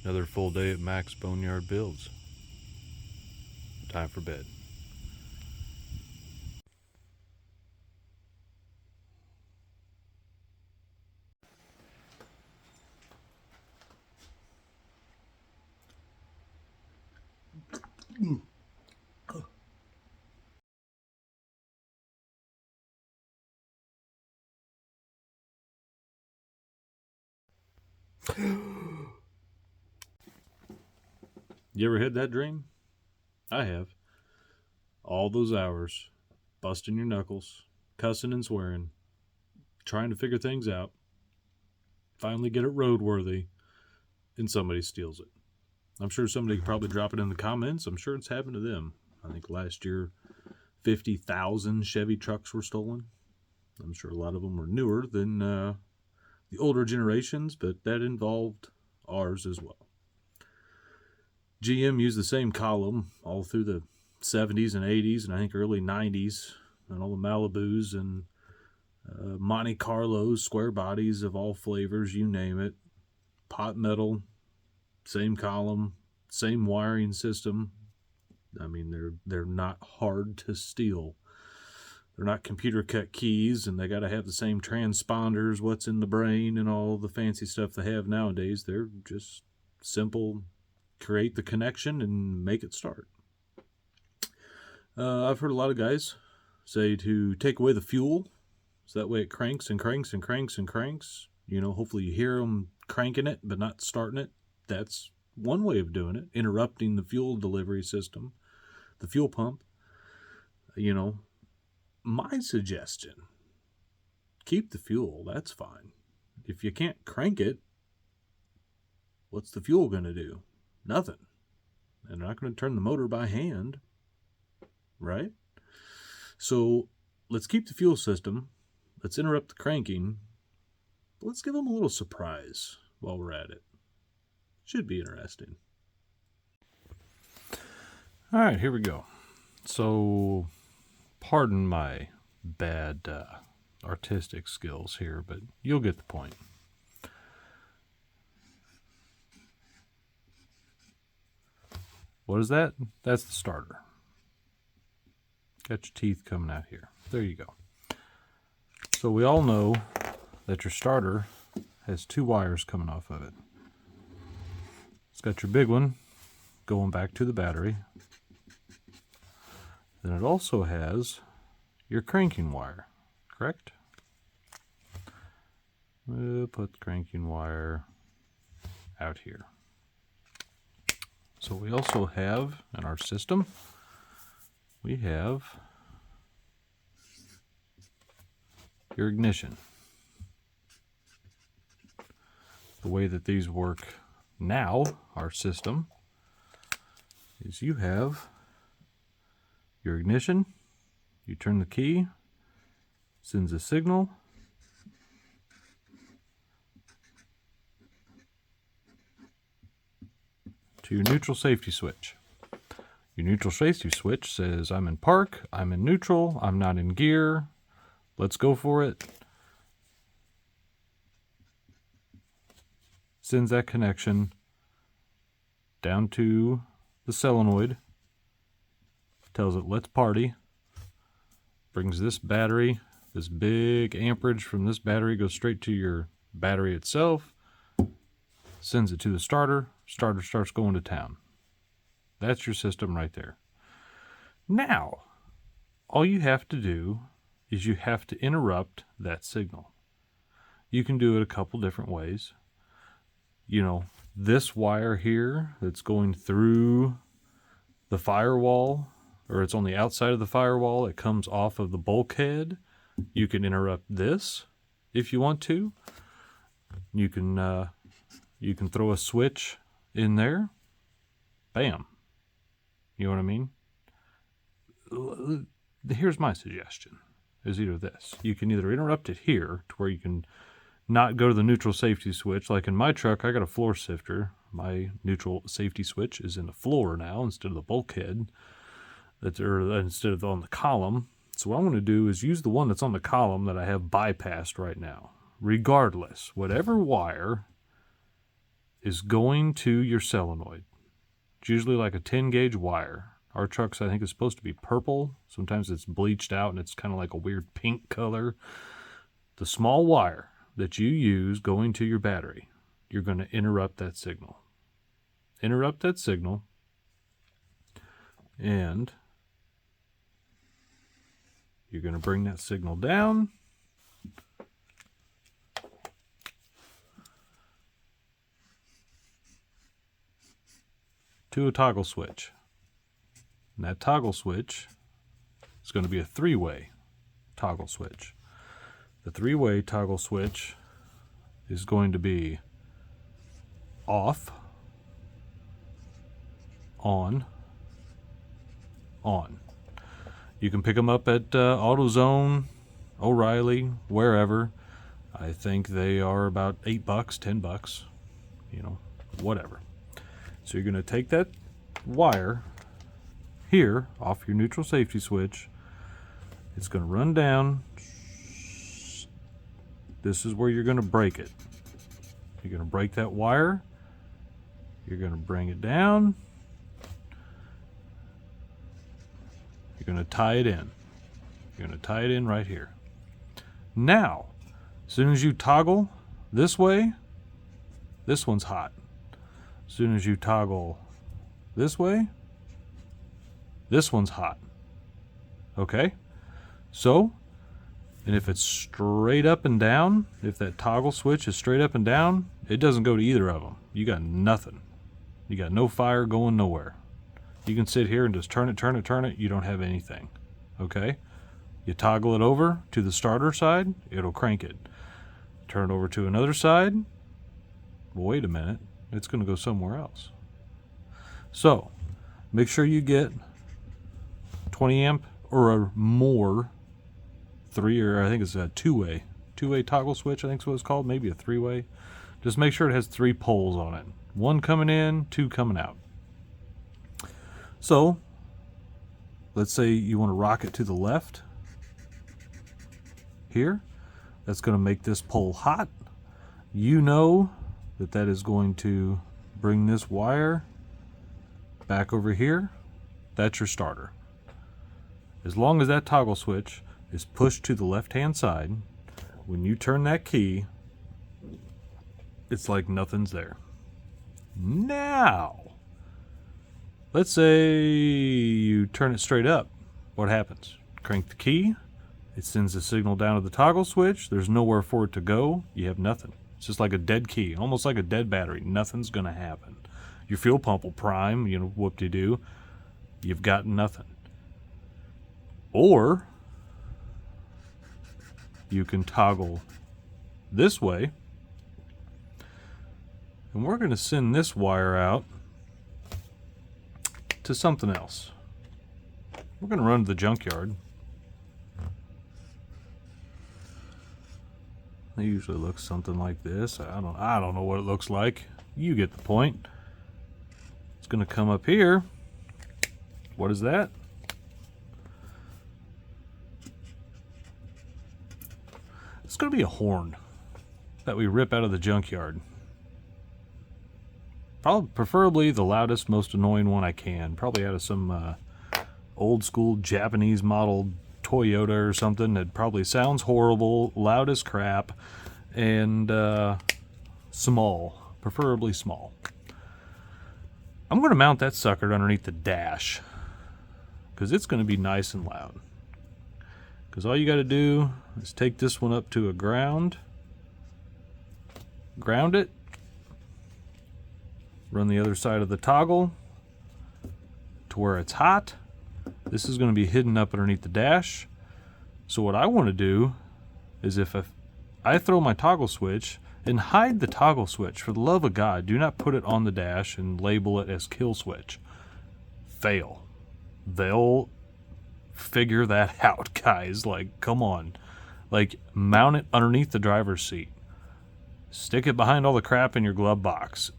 Another full day at Max Boneyard Builds. Time for bed. You ever had that dream? I have. All those hours, busting your knuckles, cussing and swearing, trying to figure things out, finally get it roadworthy, and somebody steals it. I'm sure somebody could probably drop it in the comments. I'm sure it's happened to them. I think last year, 50,000 Chevy trucks were stolen. I'm sure a lot of them were newer than the older generations, but that involved ours as well. GM used the same column all through the 70s and 80s, and I think early 90s, and all the Malibus and Monte Carlos, square bodies of all flavors, you name it. Pot metal, same column, same wiring system. I mean, they're not hard to steal. They're not computer cut keys, and they got to have the same transponders, what's in the brain, and all the fancy stuff they have nowadays. They're just simple. Create the connection and make it start. I've heard a lot of guys say to take away the fuel, so that way it cranks and cranks and cranks and cranks. You know, hopefully you hear them cranking it, but not starting it. That's one way of doing it, interrupting the fuel delivery system, the fuel pump. You know, my suggestion, keep the fuel, that's fine. If you can't crank it, what's the fuel going to do? Nothing. And they're not going to turn the motor by hand, right? So let's keep the fuel system. Let's interrupt the cranking. But let's give them a little surprise while we're at it. Should be interesting. All right, here we go. So, pardon my bad artistic skills here, but you'll get the point. What is that? That's the starter. Got your teeth coming out here. There you go. So we all know that your starter has two wires coming off of it. It's got your big one going back to the battery. Then it also has your cranking wire, correct? We'll put the cranking wire out here. So we also have, in our system, we have your ignition. The way that these work now, our system, is you have your ignition, you turn the key, sends a signal, to your neutral safety switch. Your neutral safety switch says, I'm in park, I'm in neutral, I'm not in gear, let's go for it. Sends that connection down to the solenoid, tells it, let's party, brings this battery, this big amperage from this battery goes straight to your battery itself, sends it to the starter, starter starts going to town. That's your system right there. Now, all you have to do is you have to interrupt that signal. You can do it a couple different ways. You know, this wire here that's going through the firewall, or it's on the outside of the firewall, it comes off of the bulkhead. You can interrupt this if you want to. You can throw a switch in there. Bam. You know what I mean? Here's my suggestion, is either this. You can either interrupt it here to where you can not go to the neutral safety switch. Like in my truck, I got a floor sifter. My neutral safety switch is in the floor now instead of the bulkhead, instead of on the column. So what I'm going to do is use the one that's on the column that I have bypassed right now. Regardless, whatever wire is going to your solenoid. It's usually like a 10 gauge wire. Our trucks, I think, is supposed to be purple. Sometimes it's bleached out and it's kind of like a weird pink color. The small wire that you use going to your battery, you're going to interrupt that signal. Interrupt that signal, and you're going to bring that signal down. To a toggle switch. And that toggle switch is going to be a three-way toggle switch. The three-way toggle switch is going to be off, on, on. You can pick them up at AutoZone, O'Reilly, wherever. I think they are about $8, $10, you know, whatever. So you're going to take that wire here off your neutral safety switch. It's going to run down. This is where you're going to break it. You're going to break that wire. You're going to bring it down. You're going to tie it in. You're going to tie it in right here. Now, as soon as you toggle this way, this one's hot. As soon as you toggle this way, this one's hot. Okay? So, and if it's straight up and down, if that toggle switch is straight up and down, it doesn't go to either of them. You got nothing. You got no fire going nowhere. You can sit here and just turn it. You don't have anything. Okay? You toggle it over to the starter side, it'll crank it. Turn it over to another side. Well, wait a minute. It's going to go somewhere else. So, make sure you get 20 amp or more, I think it's a two-way toggle switch, I think is what it's called, maybe a three-way. Just make sure it has 3 poles on it. 1 coming in, 2 coming out. So, let's say you want to rock it to the left. Here, that's going to make this pole hot. You know that is going to bring this wire back over here. That's your starter. As long as that toggle switch is pushed to the left-hand side, when you turn that key, it's like nothing's there. Now, let's say you turn it straight up. What happens? Crank the key. It sends a signal down to the toggle switch. There's nowhere for it to go. You have nothing. It's just like a dead key, almost like a dead battery. Nothing's going to happen. Your fuel pump will prime, you know, whoop-de-doo. You've got nothing. Or you can toggle this way. And we're going to send this wire out to something else. We're going to run to the junkyard. It usually looks something like this. I don't know what it looks like. You get the point. It's going to come up here. What is that? It's going to be a horn that we rip out of the junkyard. Probably, preferably the loudest, most annoying one I can. Probably out of some old school Japanese model Toyota or something that probably sounds horrible, loud as crap, and small, preferably small. I'm going to mount that sucker underneath the dash because it's going to be nice and loud. Because all you got to do is take this one up to a ground it, run the other side of the toggle to where it's hot. This is going to be hidden up underneath the dash. So what I want to do is if I throw my toggle switch and hide the toggle switch, for the love of God, do not put it on the dash and label it as kill switch. Fail. They'll figure that out, guys. Like, come on. Like, mount it underneath the driver's seat. Stick it behind all the crap in your glove box.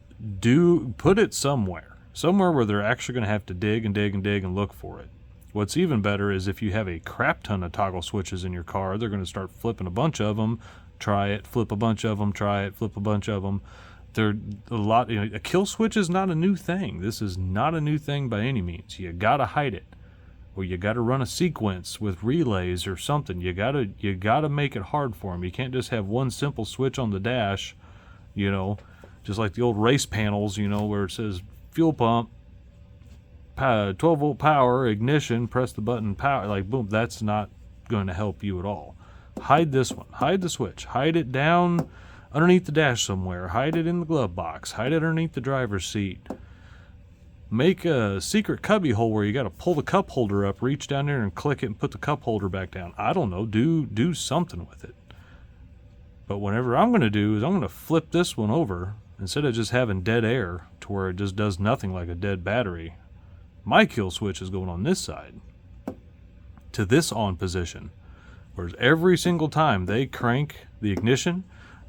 Put it somewhere where they're actually going to have to dig and look for it. What's even better is if you have a crap ton of toggle switches in your car, they're going to start flipping a bunch of them, try it, flip a bunch of them, try it, flip a bunch of them. They're a lot. A kill switch is not a new thing. This is not a new thing by any means. You gotta hide it, or you gotta run a sequence with relays or something. You gotta make it hard for them. You can't just have one simple switch on the dash, just like the old race panels, where it says fuel pump, 12-volt power, ignition, press the button, power. Like boom, that's not going to help you at all. Hide this one. Hide the switch. Hide it down underneath the dash somewhere. Hide it in the glove box. Hide it underneath the driver's seat. Make a secret cubby hole where you got to pull the cup holder up, reach down there and click it and put the cup holder back down. I don't know. Do something with it. But whatever I'm going to do is I'm going to flip this one over. Instead of just having dead air to where it just does nothing like a dead battery, my kill switch is going on this side to this on position. Whereas every single time they crank the ignition,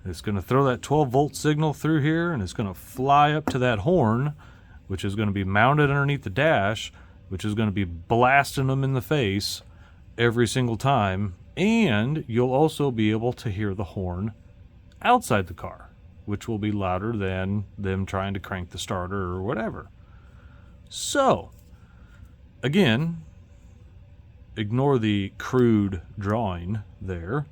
it's going to throw that 12-volt signal through here, and it's going to fly up to that horn, which is going to be mounted underneath the dash, which is going to be blasting them in the face every single time. And you'll also be able to hear the horn outside the car, which will be louder than them trying to crank the starter or whatever. So, again, ignore the crude drawing there,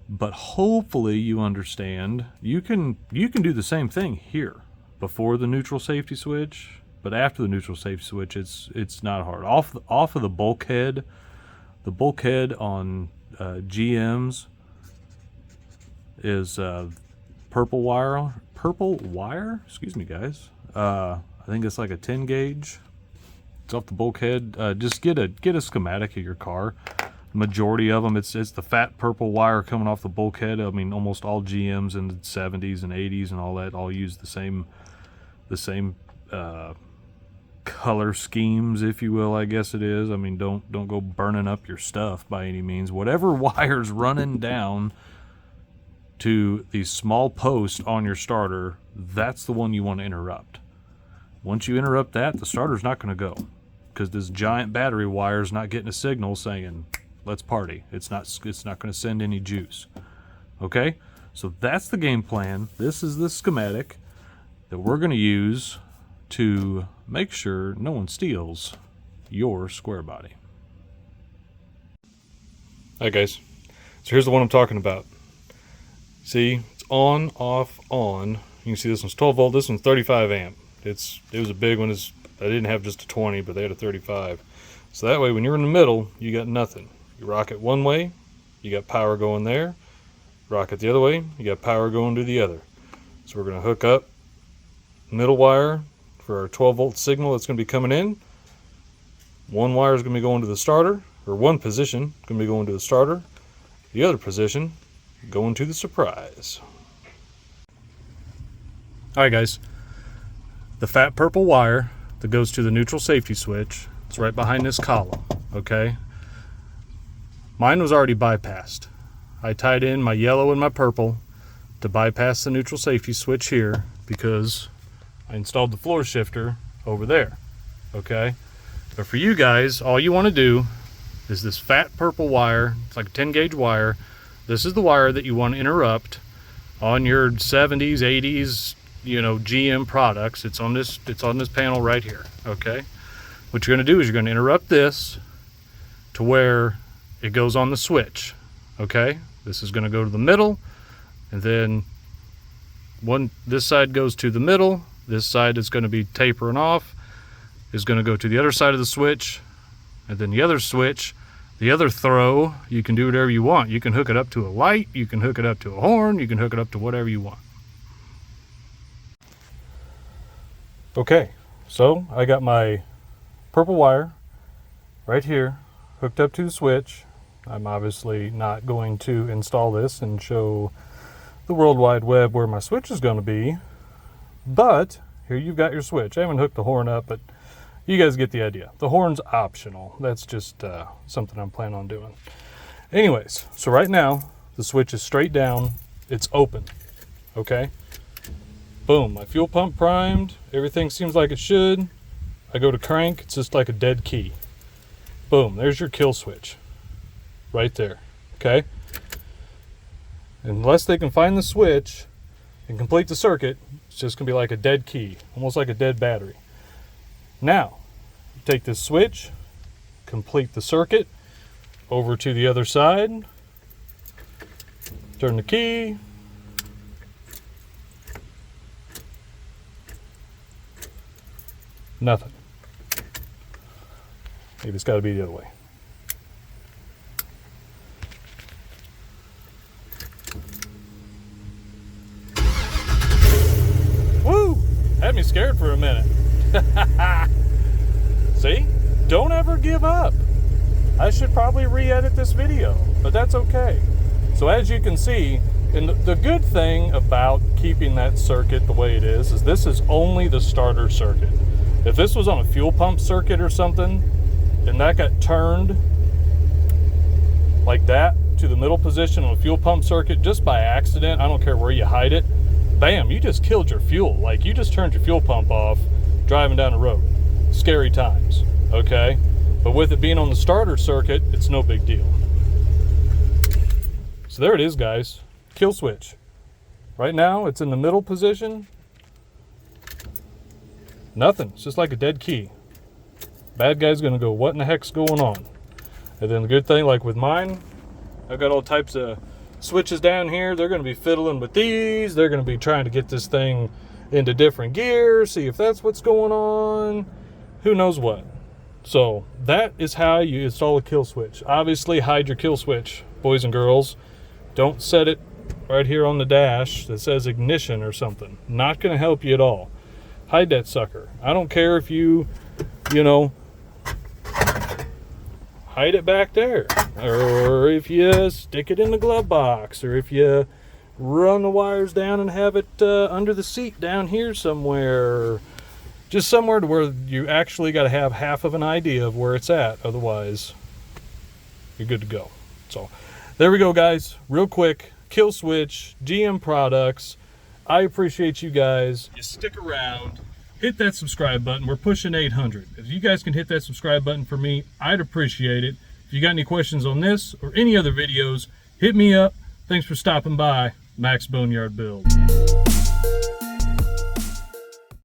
but hopefully you understand you can do the same thing here before the neutral safety switch, but after the neutral safety switch it's not hard. Off of the bulkhead on GMs is purple wire, excuse me guys. I think it's like a 10 gauge. It's off the bulkhead. Just get a schematic of your car. Majority of them, it's the fat purple wire coming off the bulkhead. I mean, almost all GMs in the 70s and 80s and all that all use the same color schemes, if you will. I guess it is. I mean, don't go burning up your stuff by any means. Whatever wire's running down to the small post on your starter, that's the one you want to interrupt. Once you interrupt that, the starter's not going to go, because this giant battery wire is not getting a signal saying let's party. It's not going to send any juice. Okay, so that's the game plan. This is the schematic that we're going to use to make sure no one steals your square body. Alright guys, so here's the one I'm talking about. See, it's on, off, on. You can see this one's 12 volt, this one's 35 amp. It was a big one. I didn't have just a 20, but they had a 35. So that way, when you're in the middle, you got nothing. You rock it one way, you got power going there. Rock it the other way, you got power going to the other. So we're going to hook up middle wire for our 12 volt signal that's going to be coming in. One wire is going to be going to the starter, or one position going to be going to the starter. The other position going to the surprise. Alright guys, the fat purple wire that goes to the neutral safety switch, it's right behind this column, okay? Mine was already bypassed. I tied in my yellow and my purple to bypass the neutral safety switch here because I installed the floor shifter over there, okay? But for you guys, all you want to do is this fat purple wire. It's like a 10 gauge wire. This is the wire that you want to interrupt on your 70s, 80s, GM products. It's on this panel right here, okay? What you're going to do is you're going to interrupt this to where it goes on the switch, okay? This is going to go to the middle, and then this side goes to the middle. This side is going to be tapering off, is going to go to the other side of the switch, and then the other switch, the other throw, you can do whatever you want. You can hook it up to a light, you can hook it up to a horn, you can hook it up to whatever you want. Okay, so I got my purple wire right here hooked up to the switch. I'm obviously not going to install this and show the World Wide Web where my switch is going to be, but here you've got your switch. I haven't hooked the horn up, but you guys get the idea. The horn's optional. That's just something I'm planning on doing. Anyways, so right now the switch is straight down. It's open, okay? Boom, my fuel pump primed. Everything seems like it should. I go to crank, it's just like a dead key. Boom, there's your kill switch. Right there, okay? Unless they can find the switch and complete the circuit, just gonna be like a dead key, almost like a dead battery. Now, take this switch, complete the circuit, over to the other side, turn the key, nothing. Maybe it's got to be the other way. Woo! Had me scared for a minute. See? Don't ever give up. I should probably re-edit this video, but that's okay. So as you can see, and the good thing about keeping that circuit the way it is this is only the starter circuit. If this was on a fuel pump circuit or something, and that got turned like that to the middle position on a fuel pump circuit just by accident, I don't care where you hide it, bam, you just killed your fuel. Like, you just turned your fuel pump off driving down the road. Scary times, okay? But with it being on the starter circuit, it's no big deal. So there it is, guys. Kill switch. Right now, it's in the middle position. Nothing. It's just like a dead key. Bad guy's gonna go, what in the heck's going on? And then the good thing, like with mine, I've got all types of switches down here. They're gonna be fiddling with these. They're gonna be trying to get this thing into different gears, see if that's what's going on. Who knows what. So that is how you install a kill switch. Obviously, hide your kill switch, boys and girls. Don't set it right here on the dash that says ignition or something. Not gonna help you at all. Hide that sucker. I don't care if you know, hide it back there, or if you stick it in the glove box, or if you run the wires down and have it under the seat down here somewhere, just somewhere to where you actually got to have half of an idea of where it's at. Otherwise, you're good to go. So there we go, guys. Real quick, kill switch, GM products. I appreciate you guys. You stick around. Hit that subscribe button. We're pushing 800. If you guys can hit that subscribe button for me, I'd appreciate it. If you got any questions on this or any other videos, hit me up. Thanks for stopping by. Max Boneyard Build.